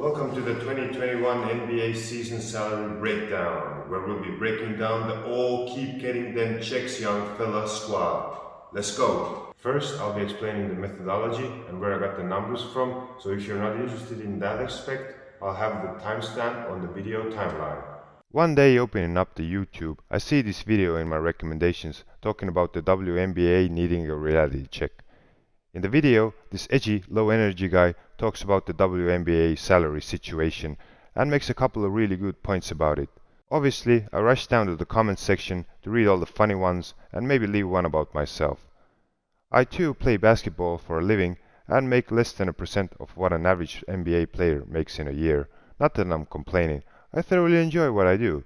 Welcome to the 2021 NBA season salary breakdown, where we'll be breaking down the all keep getting them checks young fella squad. Let's go! First, I'll be explaining the methodology and where I got the numbers from, so if you're not interested in that aspect, I'll have the timestamp on the video timeline. One day opening up the YouTube, I see this video in my recommendations talking about the WNBA needing a reality check. In the video, this edgy, low-energy guy talks about the WNBA salary situation and makes a couple of really good points about it. Obviously, I rushed down to the comments section to read all the funny ones and maybe leave one about myself. I too play basketball for a living and make less than 1% of what an average NBA player makes in a year. Not that I'm complaining, I thoroughly enjoy what I do.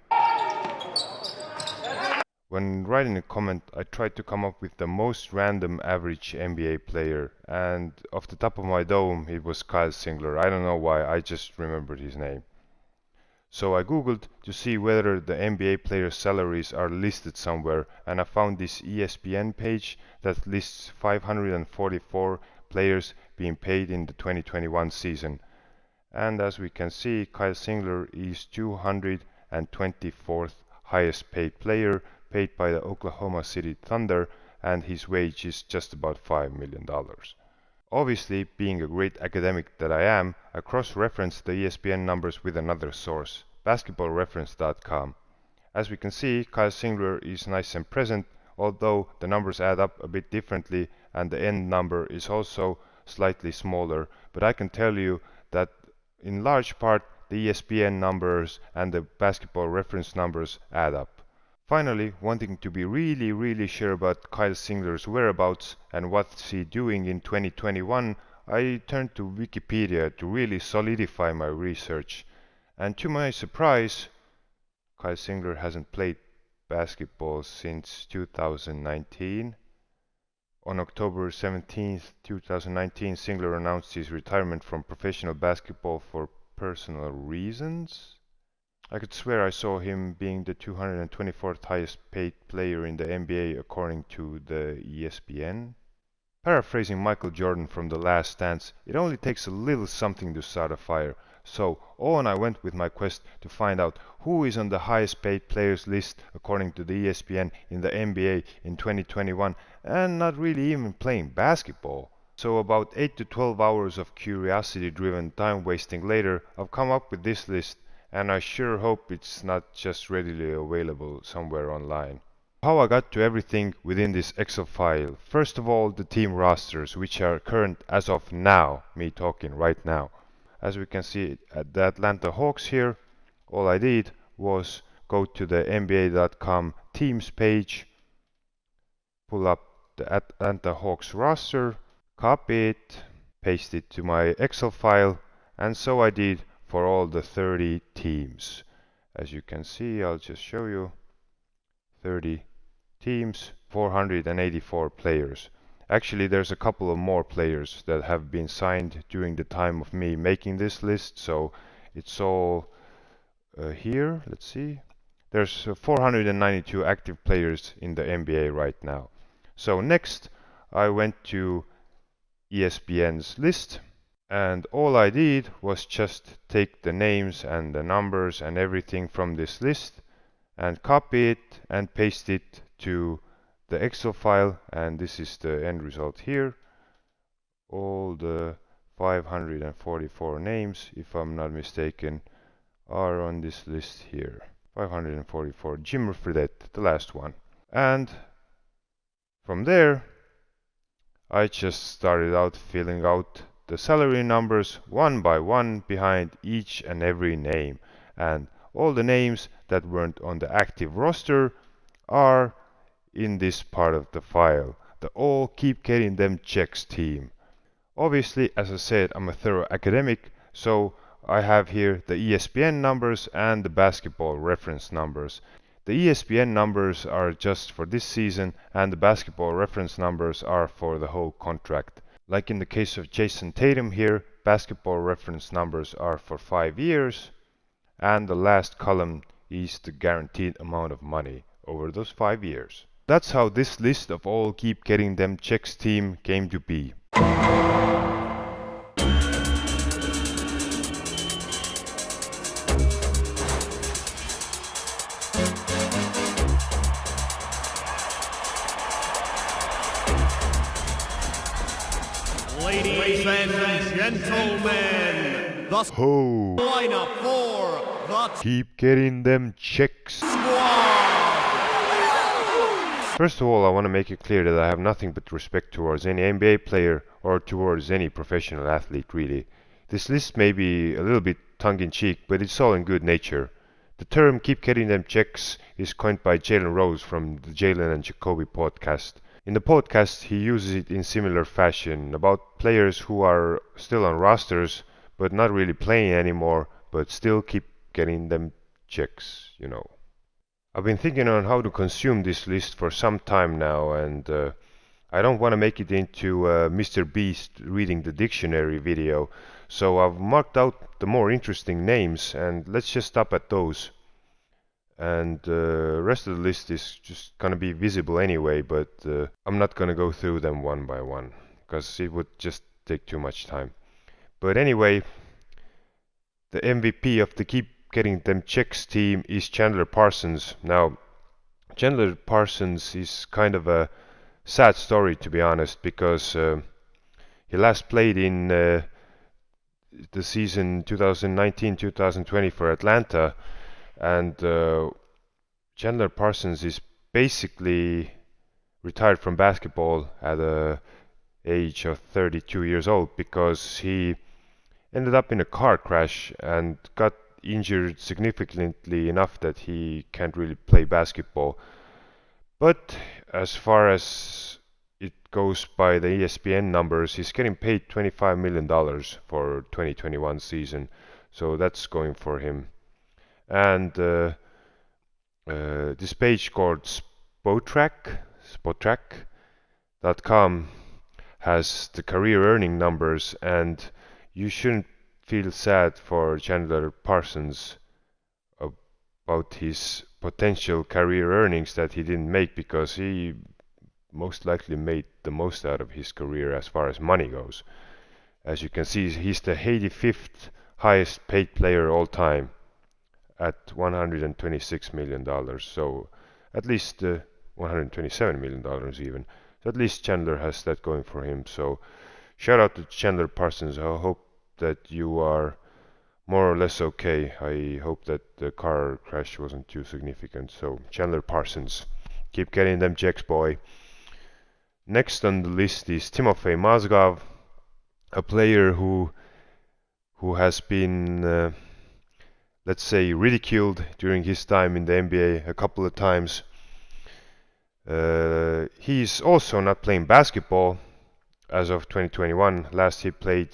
When writing a comment, I tried to come up with the most random average NBA player, and off the top of my dome, it was Kyle Singler. I don't know why, I just remembered his name. So I googled to see whether the NBA players' salaries are listed somewhere, and I found this ESPN page that lists 544 players being paid in the 2021 season. And as we can see, Kyle Singler is 224th highest paid player, paid by the Oklahoma City Thunder, and his wage is just about $5 million. Obviously, being a great academic that I am, I cross-referenced the ESPN numbers with another source, basketballreference.com. As we can see, Kyle Singler is nice and present, although the numbers add up a bit differently and the end number is also slightly smaller, but I can tell you that in large part the ESPN numbers and the basketball reference numbers add up. Finally, wanting to be really sure about Kyle Singler's whereabouts and what's he doing in 2021, I turned to Wikipedia to really solidify my research. And to my surprise, Kyle Singler hasn't played basketball since 2019. On October 17, 2019, Singler announced his retirement from professional basketball for personal reasons. I could swear I saw him being the 224th highest paid player in the NBA according to the ESPN. Paraphrasing Michael Jordan from The Last Dance, it only takes a little something to start a fire. So on I went with my quest to find out who is on the highest paid players list according to the ESPN in the NBA in 2021 and not really even playing basketball. So about 8 to 12 hours of curiosity-driven time wasting later, I've come up with this list, and I sure hope it's not just readily available somewhere online. How I got to everything within this Excel file. First of all, the team rosters, which are current as of now, me talking right now. As we can see at the Atlanta Hawks here, all I did was go to the NBA.com teams page, pull up the Atlanta Hawks roster, copy it, paste it to my Excel file, and so I did for all the 30 teams. As you can see, I'll just show you 30 teams, 484 players. Actually, there's a couple of more players that have been signed during the time of me making this list, so it's all here. Let's see. There's 492 active players in the NBA right now. So next, I went to ESPN's list, and all I did was just take the names and the numbers and everything from this list and copy it and paste it to the Excel file, and this is the end result here. All the 544 names, if I'm not mistaken, are on this list here. 544, Jimmer Fredette, the last one. And from there, I just started out filling out the salary numbers one by one behind each and every name, and all the names that weren't on the active roster are in this part of the file, the all keep getting them checks team. Obviously, as I said, I'm a thorough academic, so I have here the ESPN numbers and the basketball reference numbers. The ESPN numbers are just for this season, and the basketball reference numbers are for the whole contract. Like in the case of Jason Tatum here, basketball reference numbers are for 5 years, and the last column is the guaranteed amount of money over those 5 years. That's how this list of all keep getting them checks team came to be. Ladies and gentlemen, the Ho! lineup for the Keep getting them checks. squad. First of all, I want to make it clear that I have nothing but respect towards any NBA player or towards any professional athlete, really. This list may be a little bit tongue-in-cheek, but it's all in good nature. The term "keep getting them checks" is coined by Jalen Rose from the Jalen and Jacoby podcast. In the podcast, he uses it in similar fashion about players who are still on rosters but not really playing anymore, but still keep getting them checks, you know. I've been thinking on how to consume this list for some time now, and I don't want to make it into Mr. Beast reading the dictionary video, so I've marked out the more interesting names, and let's just stop at those. And the rest of the list is just gonna be visible anyway, but I'm not gonna go through them one by one, because it would just take too much time. But anyway, the MVP of the Keep Getting Them Checks team is Chandler Parsons. Now, Chandler Parsons is kind of a sad story, to be honest, because he last played in the season 2019-2020 for Atlanta, and Chandler Parsons is basically retired from basketball at the age of 32 years old because he ended up in a car crash and got injured significantly enough that he can't really play basketball. But as far as it goes by the ESPN numbers, he's getting paid $25 million for 2021 season, so that's going for him. And this page called Spotrac.com has the career earning numbers, and you shouldn't feel sad for Chandler Parsons about his potential career earnings that he didn't make, because he most likely made the most out of his career as far as money goes. As you can see, he's the 85th highest paid player all time at $126 million, so at least $127 million even. So at least Chandler has that going for him. So shout out to Chandler Parsons. I hope that you are more or less okay. I hope that the car crash wasn't too significant. So Chandler Parsons, keep getting them checks, boy. Next on the list is Timofey Mozgov, a player who has been let's say ridiculed during his time in the NBA a couple of times. He's also not playing basketball as of 2021. Last he played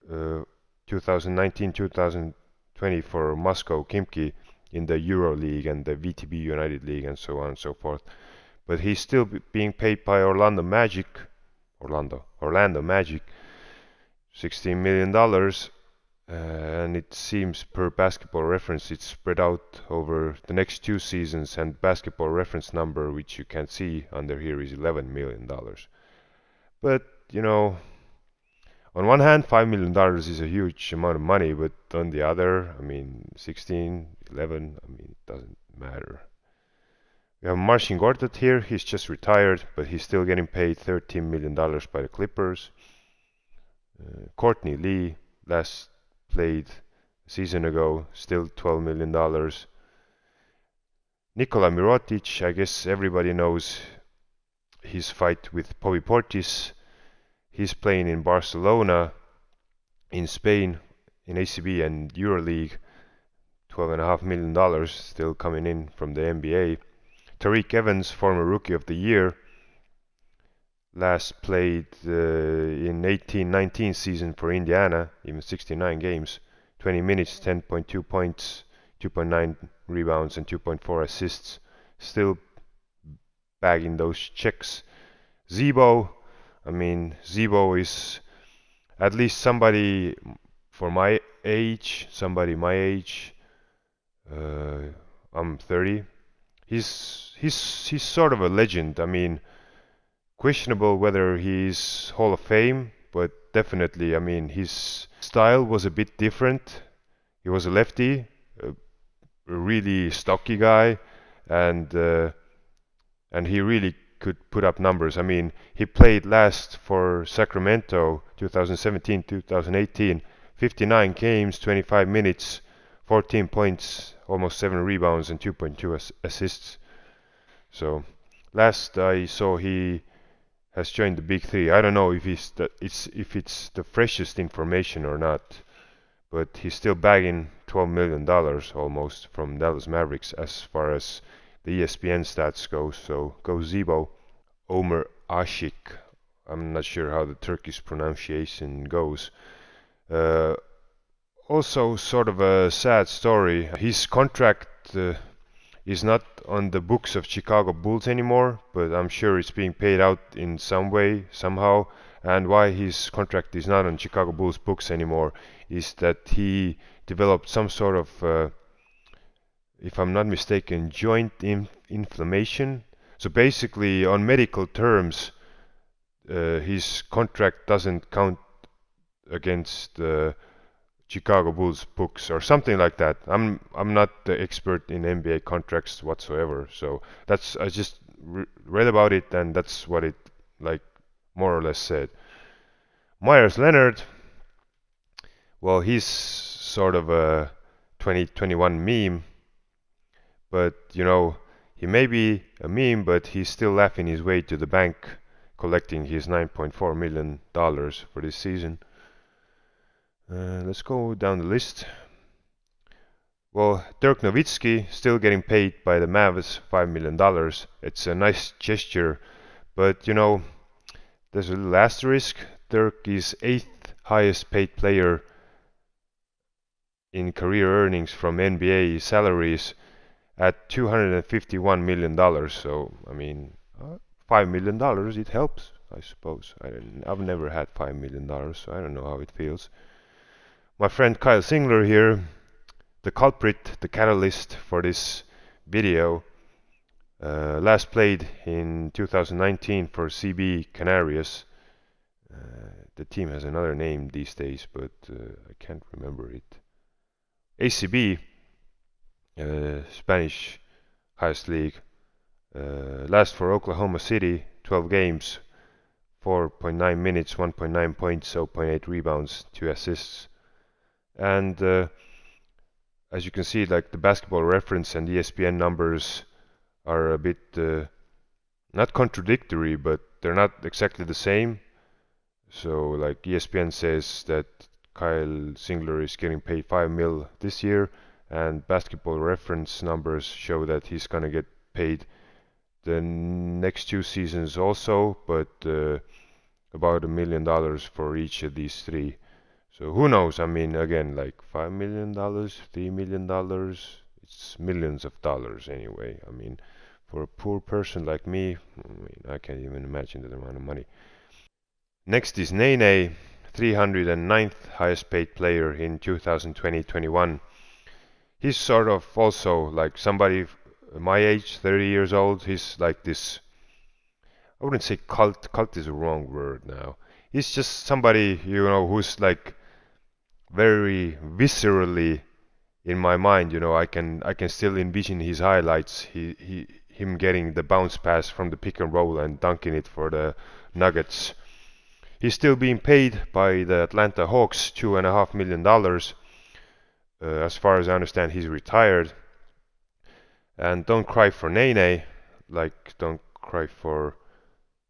2019-2020 for Moscow Khimki in the Euro League and the VTB United League and so on and so forth. But he's still being paid by Orlando Magic, $16 million. And it seems, per Basketball Reference, it's spread out over the next 2 seasons, and Basketball Reference number, which you can see under here, is $11 million. But, you know, on one hand, $5 million is a huge amount of money, but on the other, I mean, 16, 11, I mean, it doesn't matter. We have Marcin Gortat here. He's just retired, but he's still getting paid $13 million by the Clippers. Courtney Lee, last played a season ago, still $12 million. Nikola Mirotic, I guess everybody knows his fight with Bobby Portis. He's playing in Barcelona, in Spain, in ACB and EuroLeague. $12.5 million still coming in from the NBA. Tariq Evans, former Rookie of the Year, last played in 18-19 season for Indiana, even 69 games, 20 minutes, 10.2 points, 2.9 rebounds and 2.4 assists, still bagging those checks. Zebo, I mean, Zebo is at least somebody for my age, somebody my age. I'm 30. He's sort of a legend. I mean, questionable whether he's Hall of Fame, but definitely, I mean, his style was a bit different. He was a lefty, a really stocky guy, and he really could put up numbers. I mean, he played last for Sacramento 2017-2018, 59 games, 25 minutes, 14 points, almost 7 rebounds, and 2.2 assists. So last I saw, he has joined the Big Three. I don't know if it's the freshest information or not, but he's still bagging $12 million almost from Dallas Mavericks as far as the ESPN stats go. So go Zebo. Omer Ashik. I'm not sure how the Turkish pronunciation goes. Also sort of a sad story. His contract is not on the books of Chicago Bulls anymore, but I'm sure it's being paid out in some way, somehow. And why his contract is not on Chicago Bulls books anymore is that he developed some sort of, if I'm not mistaken, joint inflammation. So basically, on medical terms, his contract doesn't count against Chicago Bulls books or something like that. I'm not the expert in NBA contracts whatsoever, so I just read about it, and that's what it like more or less said. Myers Leonard, well, he's sort of a 2021 meme, but you know, he may be a meme, but he's still laughing his way to the bank, collecting his $9.4 million for this season. Let's go down the list. Well, Dirk Nowitzki still getting paid by the Mavs $5 million. It's a nice gesture, but you know, there's a little asterisk. Dirk is 8th highest paid player in career earnings from NBA salaries at $251 million. So, I mean, $5 million, it helps, I suppose. I've never had $5 million, so I don't know how it feels. My friend Kyle Singler here, the culprit, the catalyst for this video, last played in 2019 for CB Canarias. The team has another name these days, but I can't remember it. ACB, Spanish highest league. Last for Oklahoma City, 12 games, 4.9 minutes, 1.9 points, 0.8 rebounds, 2 assists. And as you can see, like the Basketball Reference and ESPN numbers are a bit not contradictory, but they're not exactly the same. So like ESPN says that Kyle Singler is getting paid $5 million this year, and Basketball Reference numbers show that he's gonna get paid the next 2 seasons also, but about $1 million for each of these 3. So who knows? I mean, again, like $5 million, $3 million, it's millions of dollars anyway. I mean, for a poor person like me, I can't even imagine that amount of money. Next is Nene, 309th highest paid player in 2020-21. He's sort of also like somebody my age, 30 years old. He's like this, I wouldn't say cult. Cult is a wrong word now. He's just somebody, you know, who's like very viscerally in my mind. You know, I can still envision his highlights. Him getting the bounce pass from the pick and roll and dunking it for the Nuggets. He's still being paid by the Atlanta Hawks $2.5 million. As far as I understand, he's retired. And don't cry for Nene, like don't cry for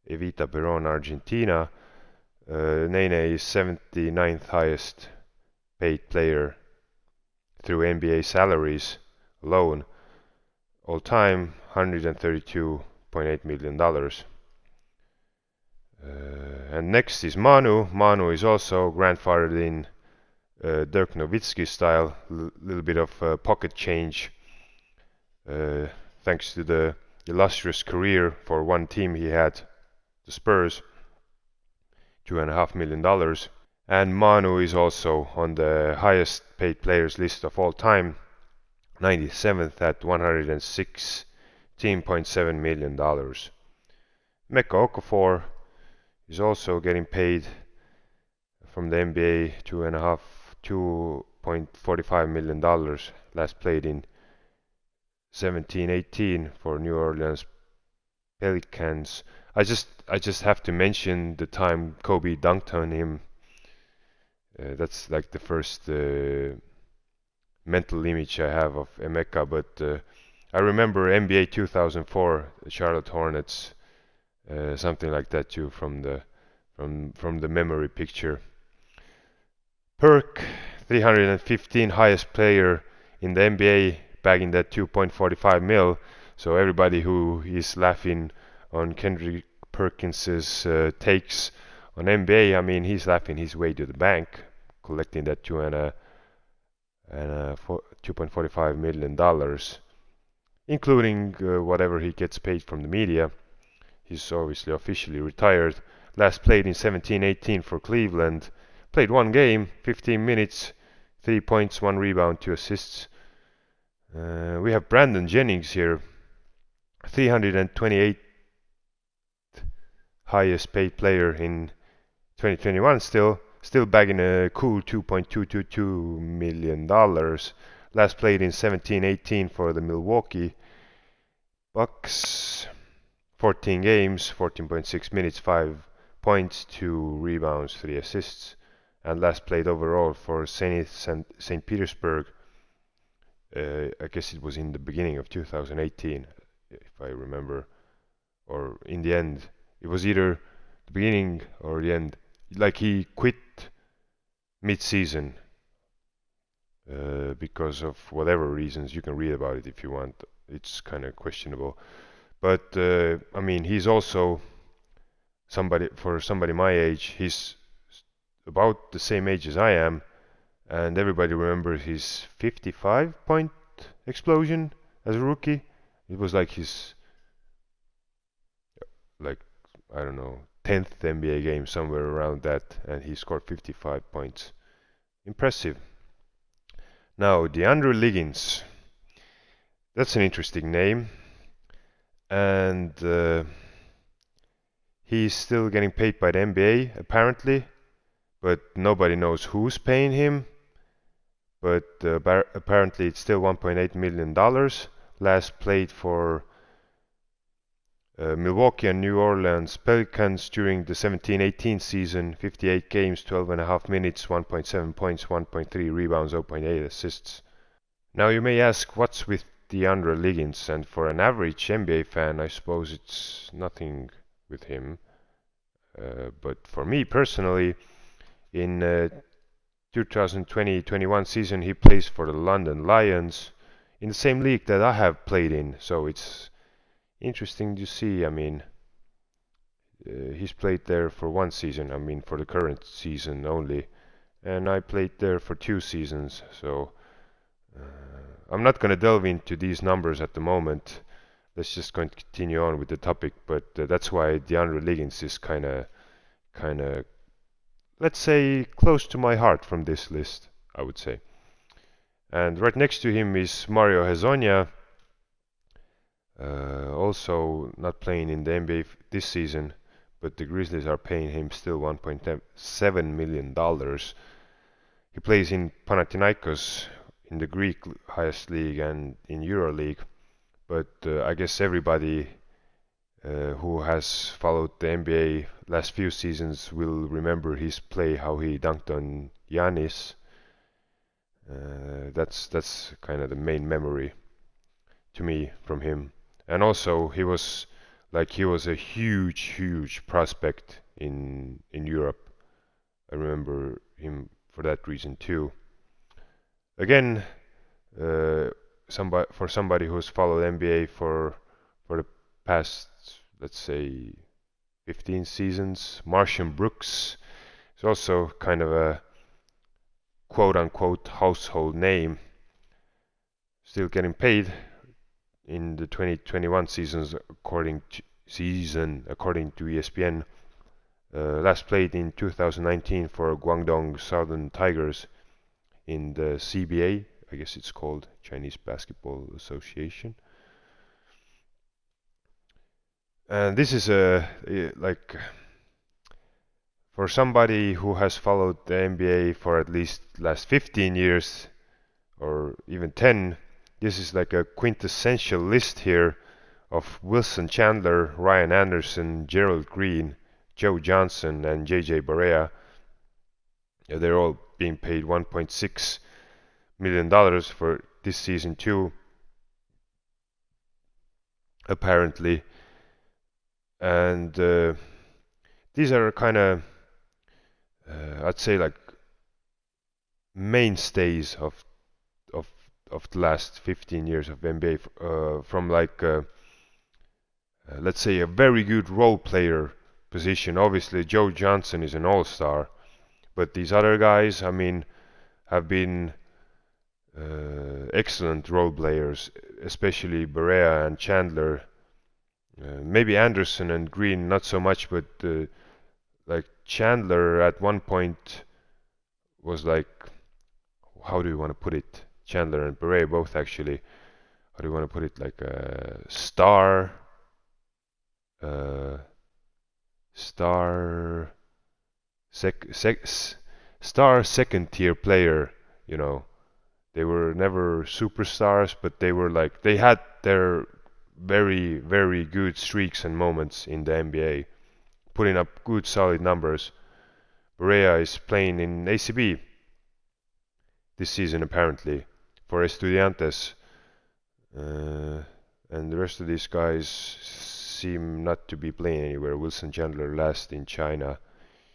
Evita Peron, Argentina. Nene is 79th highest paid player through NBA salaries alone. All time, $132.8 million. And next is Manu. Manu is also grandfathered in Dirk Nowitzki style, little bit of pocket change. Thanks to the illustrious career for one team he had, the Spurs, $2.5 million. And Manu is also on the highest paid players list of all time, 97th at $116.7 million. Mecca Okafor is also getting paid from the NBA $2.45 million. Last played in 17-18 for New Orleans Pelicans. I just have to mention the time Kobe dunked on him. That's like the first mental image I have of Emeka, but I remember NBA 2004, Charlotte Hornets, something like that too from the memory picture. Perk, 315, highest player in the NBA, bagging that 2.45 mil. So everybody who is laughing on Kendrick Perkins's takes on NBA, I mean, he's laughing his way to the bank, collecting that $2.45 million, including whatever he gets paid from the media. He's obviously officially retired. Last played in 17-18 for Cleveland. Played one game, 15 minutes, 3 points, 1 rebound, 2 assists. We have Brandon Jennings here, 328 highest paid player in 2021 still bagging a cool $2.222 million. Last played in 17-18 for the Milwaukee Bucks. 14 games, 14.6 minutes, 5 points, 2 rebounds, 3 assists. And last played overall for St. Petersburg. I guess it was in the beginning of 2018, if I remember. Or in the end. It was either the beginning or the end. Like he quit mid-season because of whatever reasons. You can read about it if you want. It's kind of questionable. But I mean, he's also somebody my age. He's about the same age as I am, and everybody remembers his 55-point explosion as a rookie. It was like his, like, I don't know, 10th NBA game, somewhere around that, and he scored 55 points. Impressive. Now, DeAndre Liggins. That's an interesting name. And he's still getting paid by the NBA, apparently, but nobody knows who's paying him. But apparently it's still $1.8 million. Last played for Milwaukee and New Orleans Pelicans during the 17-18 season, 58 games, 12.5 minutes, 1.7 points, 1.3 rebounds, 0.8 assists. Now you may ask, what's with DeAndre Liggins? And for an average NBA fan, I suppose it's nothing with him. But for me personally, in 2020-21 season, he plays for the London Lions in the same league that I have played in. So it's interesting to see. I mean, he's played there for one season. I mean, for the current season only, and I played there for 2 seasons. So I'm not going to delve into these numbers at the moment. Let's just going to continue on with the topic. But that's why DeAndre Liggins is kind of, let's say, close to my heart from this list, I would say. And right next to him is Mario Hezonja, also not playing in the NBA this season, but the Grizzlies are paying him still $1.7 million. He plays in Panathinaikos in the Greek highest league and in EuroLeague, but I guess everybody who has followed the NBA last few seasons will remember his play, how he dunked on Giannis. That's kind of the main memory to me from him. And also he was a huge prospect in Europe. I remember him for that reason too. Again, somebody who's followed NBA for the past, let's say, 15 seasons, Martian Brooks is also kind of a quote-unquote household name. Still getting paid in the 2021 seasons according to ESPN. Last played in 2019 for Guangdong Southern Tigers in the CBA, I guess it's called Chinese Basketball Association. And this is like, for somebody who has followed the NBA for at least last 15 years or even 10, this is like a quintessential list here of Wilson Chandler, Ryan Anderson, Gerald Green, Joe Johnson, and J.J. Barea. They're all being paid $1.6 million for this season too, apparently. And these are kind of, I'd say, like mainstays of of the last 15 years of NBA, from like let's say a very good role player position. Obviously, Joe Johnson is an all-star, but these other guys, I mean, have been excellent role players, especially Barea and Chandler. Maybe Anderson and Green not so much, but like Chandler at one point was like, how do you want to put it? Chandler and Barea both actually. How do you want to put it? Like a uh, star, star second tier player. You know, they were never superstars, but they were like they had their very very good streaks and moments in the NBA, putting up good solid numbers. Barea is playing in ACB this season apparently for Estudiantes, and the rest of these guys seem not to be playing anywhere. Wilson Chandler last in China.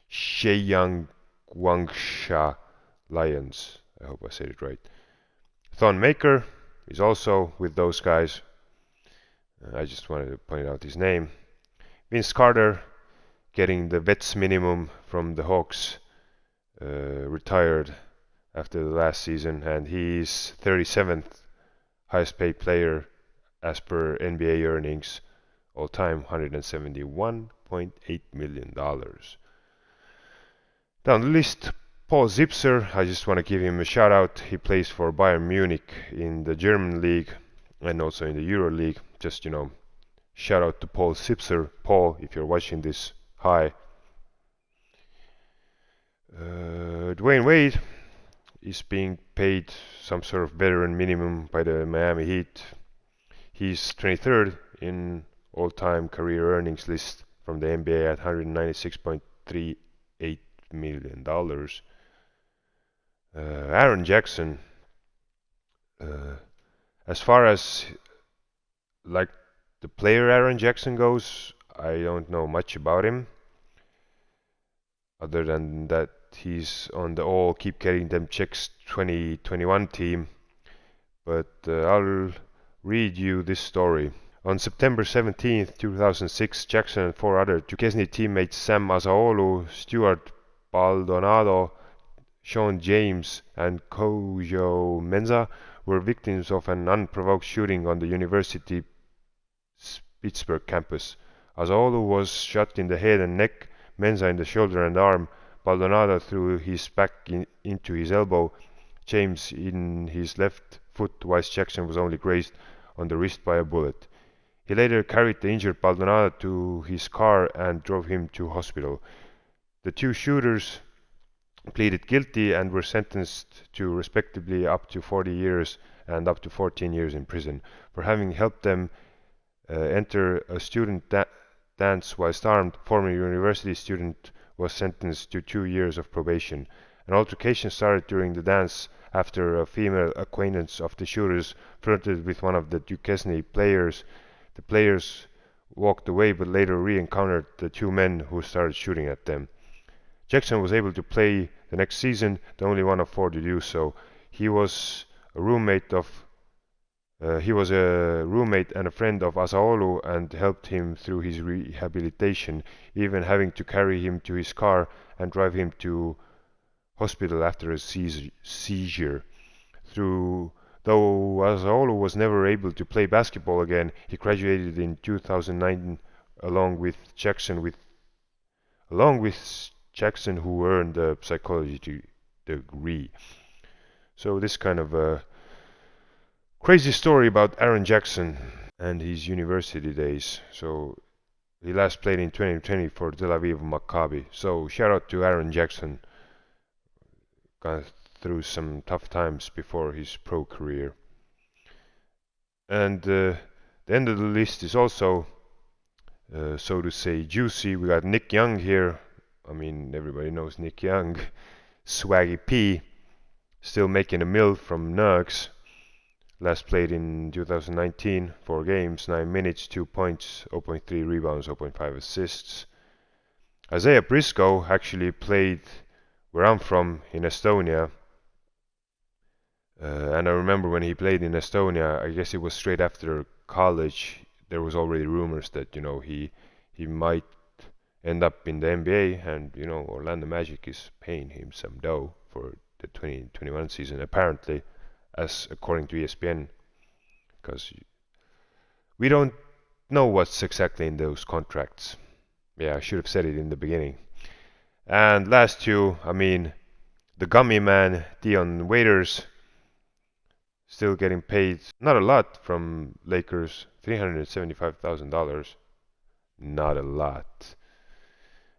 Shenyang Guangsha Lions. I hope I said it right. Thon Maker is also with those guys. I just wanted to point out his name. Vince Carter getting the vets minimum from the Hawks, retired after the last season, and he's 37th highest paid player as per NBA earnings all time, $171.8 million. Down the list, Paul Zipser. I just want to give him a shout out. He plays for Bayern Munich in the German league and also in the Euro League. Just, you know, shout out to Paul Zipser. Paul, if you're watching this, hi. Dwayne Wade is being paid some sort of veteran minimum by the Miami Heat. He's 23rd in all-time career earnings list from the NBA at $196.38 million. Aaron Jackson, as far as like the player Aaron Jackson goes, I don't know much about him other than that he's on the all keep getting them checks 2021 team. But I'll read you this story. On September 17, 2006, Jackson and four other Duquesne teammates Sam Asaolu, Stuart Baldonado, Sean James, and Kojo Menza were victims of an unprovoked shooting on the University Pittsburgh campus. Asaolu was shot in the head and neck, Menza in the shoulder and arm, Baldonado threw his back into his elbow, James in his left foot, whilst Jackson was only grazed on the wrist by a bullet. He later carried the injured Baldonado to his car and drove him to hospital. The two shooters pleaded guilty and were sentenced to respectively up to 40 years and up to 14 years in prison for having helped them enter a student dance whilst armed. Former university student was sentenced to 2 years of probation. An altercation started during the dance after a female acquaintance of the shooters flirted with one of the Duquesne players. The players walked away but later re-encountered the two men who started shooting at them. Jackson was able to play the next season, the only one of four to do so. He was a roommate and a friend of Asaolu and helped him through his rehabilitation, even having to carry him to his car and drive him to hospital after a seizure. Though Asaolu was never able to play basketball again, he graduated in 2009 along with Jackson, who earned a psychology degree. So this kind of a crazy story about Aaron Jackson and his university days. So he last played in 2020 for Tel Aviv Maccabi. So shout out to Aaron Jackson. Gone through some tough times before his pro career. And the The end of the list is also, so to say, juicy. We got Nick Young here. I mean, everybody knows Nick Young. Swaggy P, still making a mill from Nugs. Last played in 2019, 4 games, 9 minutes, 2 points, 0.3 rebounds, 0.5 assists. Isaiah Briscoe actually played where I'm from, in Estonia. And I remember when he played in Estonia, I guess it was straight after college, there was already rumors that, you know, he might end up in the NBA, and, you know, Orlando Magic is paying him some dough for the 2021 season, apparently, as according to ESPN, because we don't know what's exactly in those contracts. Yeah, I should have said it in the beginning. And last two, I mean, the gummy man, Dion Waiters, still getting paid not a lot from Lakers, $375,000. Not a lot.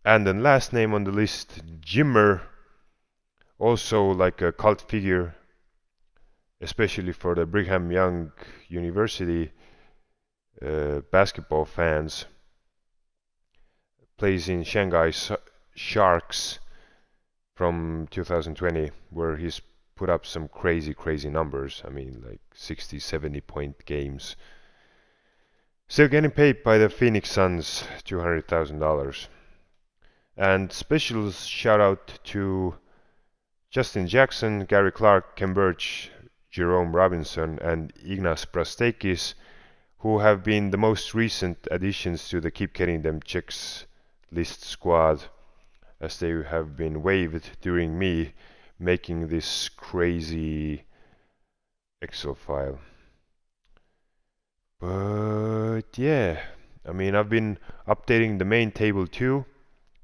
And then last name on the list, Jimmer, also like a cult figure, especially for the Brigham Young University basketball fans. Plays in Shanghai Sharks from 2020, where he's put up some crazy numbers. I mean, like 60, 70 point games. Still getting paid by the Phoenix Suns $200,000. And special shout out to Justin Jackson, Gary Clark, Ken Birch, Jerome Robinson, and Ignas Brastakis, who have been the most recent additions to the Keep Getting Them Checks list squad, as they have been waived during me making this crazy Excel file. But yeah, I mean, I've been updating the main table too.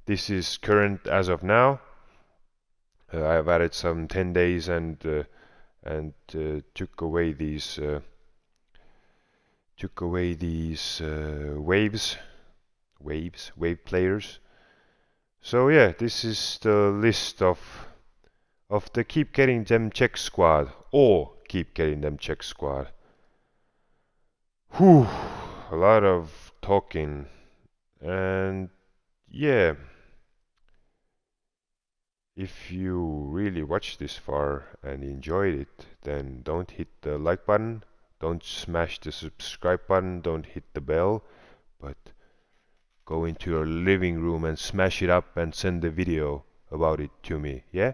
This is current as of now. I've added some 10 days and took away these wave players. So yeah, this is the list of the Keep Getting Them Check squad, or Keep Getting Them Check squad. Whew, a lot of talking, and yeah, if you really watched this far and enjoyed it, then don't hit the like button, don't smash the subscribe button, don't hit the bell, but go into your living room and smash it up and send the video about it to me, yeah?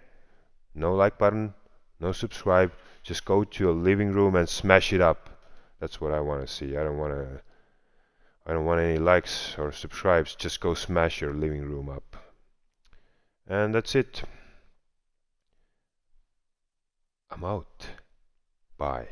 No like button, no subscribe, just go to your living room and smash it up. That's what I want to see. I don't want any likes or subscribes, just go smash your living room up. And that's it. I'm out. Bye.